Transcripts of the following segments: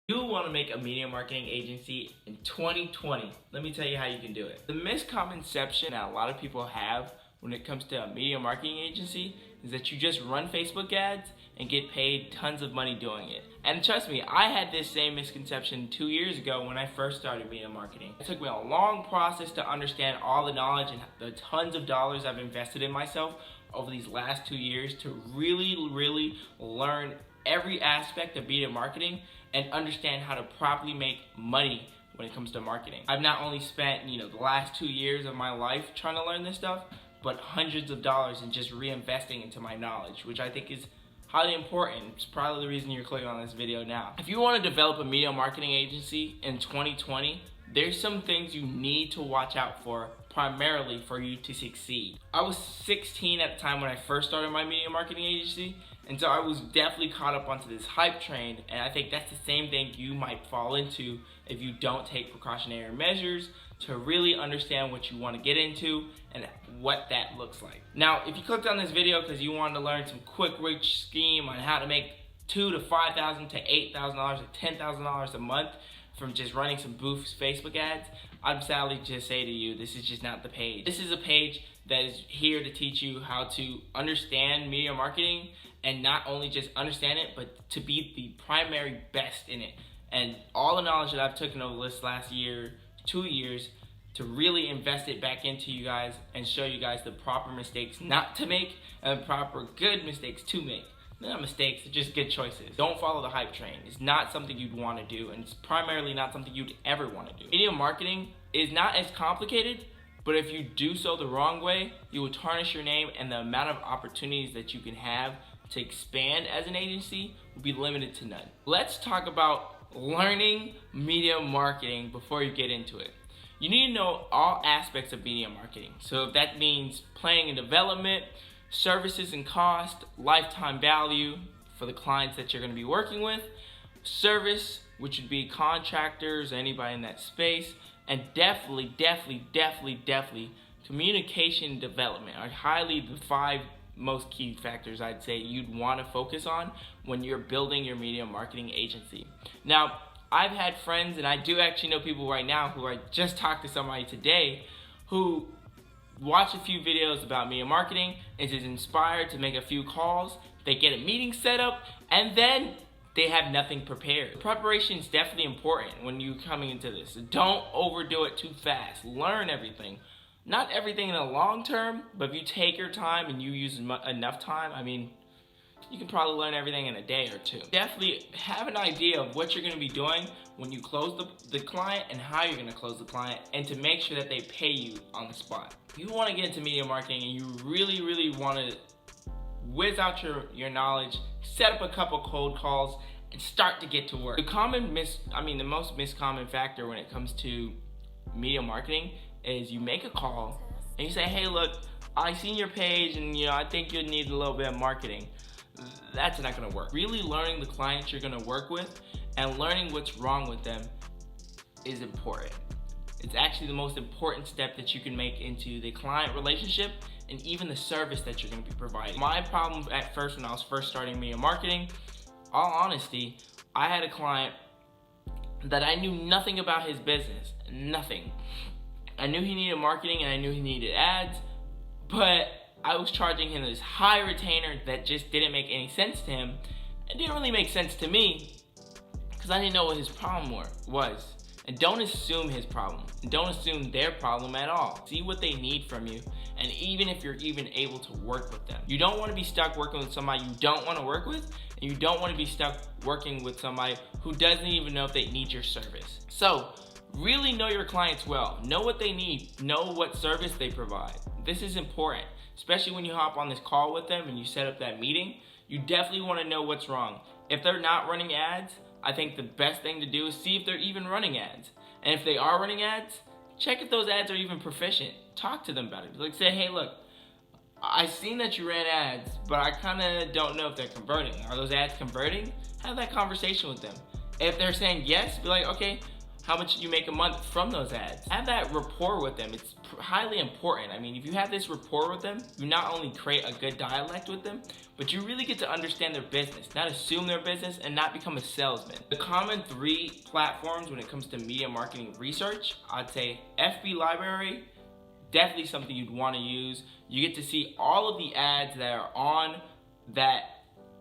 You want to make a media marketing agency in 2020. Let me tell you how you can do it. The misconception that a lot of people have when it comes to a media marketing agency is that you just run Facebook ads and get paid tons of money doing it. And trust me, I had this same misconception 2 years ago when I first started media marketing. It took me a long process to understand all the knowledge and the tons of dollars I've invested in myself over these last 2 years to really learn every aspect of media marketing and understand how to properly make money when it comes to marketing. I've not only spent, the last 2 years of my life trying to learn this stuff, but hundreds of dollars in just reinvesting into my knowledge, which I think is highly important. It's probably the reason you're clicking on this video now. If you want to develop a media marketing agency in 2020, there's some things you need to watch out for primarily for you to succeed. I was 16 at the time when I first started my media marketing agency, and so I was definitely caught up onto this hype train, and I think that's the same thing you might fall into if you don't take precautionary measures to really understand what you want to get into and what that looks like. Now, if you clicked on this video because you wanted to learn some quick rich scheme on how to make $2,000 to $5,000 to $8,000 to $10,000 a month from just running some boost Facebook ads, I'd sadly just say to you, this is just not the page. This is a page that is here to teach you how to understand media marketing, and not only just understand it, but to be the primary best in it. And all the knowledge that I've taken over this last year, 2 years, to really invest it back into you guys and show you guys the proper mistakes not to make and the proper good mistakes to make. They're not mistakes, they're just good choices. Don't follow the hype train. It's not something you'd want to do, and it's primarily not something you'd ever want to do. Media marketing is not as complicated, but if you do so the wrong way, you will tarnish your name, and the amount of opportunities that you can have to expand as an agency will be limited to none. Let's talk about learning media marketing before you get into it. You need to know all aspects of media marketing. So if that means planning and development, services and cost, lifetime value for the clients that you're going to be working with, service, which would be contractors, anybody in that space, and definitely communication development are highly the 5 most key factors I'd say you'd want to focus on when you're building your media marketing agency. Now, I've had friends, and I do actually know people right now who I just talked to somebody today who watch a few videos about media marketing, is inspired to make a few calls, they get a meeting set up, and then they have nothing prepared. Preparation is definitely important when you're coming into this. Don't overdo it too fast. Learn everything. Not everything in the long term, but if you take your time and you use enough time, you can probably learn everything in a day or two. Definitely have an idea of what you're going to be doing when you close the client and how you're going to close the client, and to make sure that they pay you on the spot. If you want to get into media marketing and you really want to whiz out your knowledge, set up a couple cold calls, and start to get to work. The most miscommon factor when it comes to media marketing is you make a call and you say, hey, look, I seen your page and I think you need a little bit of marketing. That's not going to work. Really learning the clients you're going to work with and learning what's wrong with them is important. It's actually the most important step that you can make into the client relationship and even the service that you're going to be providing. My problem at first when I was first starting media marketing, all honesty, I had a client that I knew nothing about his business, nothing. I knew he needed marketing and I knew he needed ads, but I was charging him this high retainer that just didn't make any sense to him. It didn't really make sense to me because I didn't know what his problem was. And don't assume his problem. And don't assume their problem at all. See what they need from you, and even if you're even able to work with them. You don't want to be stuck working with somebody you don't want to work with, and you don't want to be stuck working with somebody who doesn't even know if they need your service. So, really know your clients well. Know what they need. Know what service they provide. This is important, especially when you hop on this call with them and you set up that meeting. You definitely want to know what's wrong. If they're not running ads, I think the best thing to do is see if they're even running ads. And if they are running ads, check if those ads are even proficient. Talk to them about it. Say, hey, look, I seen that you ran ads, but I kind of don't know if they're converting. Are those ads converting? Have that conversation with them. If they're saying yes, be like, okay, how much you make a month from those ads. Have that rapport with them. It's highly important. I mean, if you have this rapport with them, you not only create a good dialect with them, but you really get to understand their business, not assume their business and not become a salesman. The common 3 platforms when it comes to media marketing research, I'd say FB Library, definitely something you'd want to use. You get to see all of the ads that are on that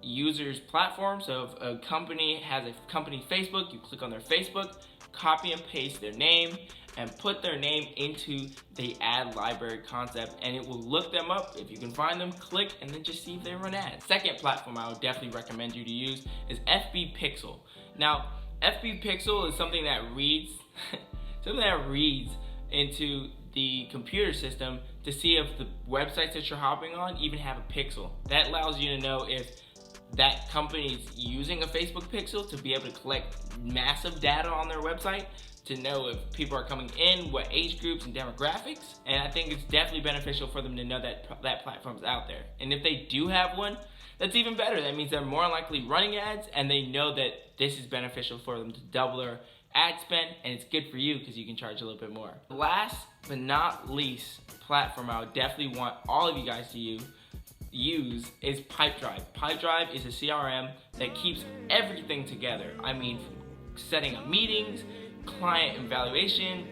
user's platform. So if a company has a company Facebook, you click on their Facebook, copy and paste their name, and put their name into the ad library concept, and it will look them up. If you can find them, click, and then just see if they run ads. Second platform I would definitely recommend you to use is FB Pixel. Now, FB Pixel is something that reads, into the computer system to see if the websites that you're hopping on even have a pixel. That allows you to know if that company is using a Facebook pixel to be able to collect massive data on their website to know if people are coming in, what age groups and demographics. And I think it's definitely beneficial for them to know that that platform's out there. And if they do have one, that's even better. That means they're more likely running ads and they know that this is beneficial for them to double their ad spend, and it's good for you because you can charge a little bit more. Last but not least platform I would definitely want all of you guys to use is Pipedrive. Pipedrive is a CRM that keeps everything together. I mean, setting up meetings, client evaluation,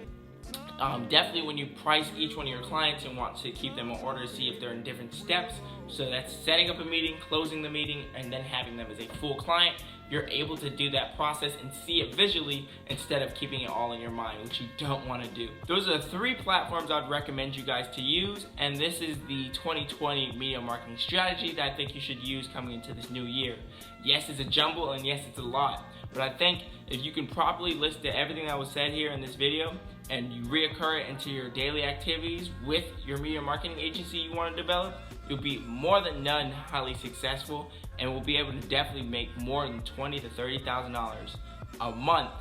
definitely when you price each one of your clients and want to keep them in order to see if they're in different steps. So that's setting up a meeting, closing the meeting, and then having them as a full client. You're able to do that process and see it visually instead of keeping it all in your mind, which you don't want to do. Those are the 3 platforms I'd recommend you guys to use, and this is the 2020 media marketing strategy that I think you should use coming into this new year. Yes, it's a jumble, and yes, it's a lot, but I think if you can properly list everything that was said here in this video and you reoccur it into your daily activities with your media marketing agency you want to develop, you'll be more than none highly successful and will be able to definitely make more than $20,000 to $30,000 a month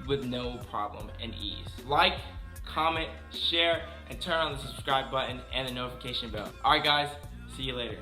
with no problem and ease. Like, comment, share, and turn on the subscribe button and the notification bell. Alright guys, see you later.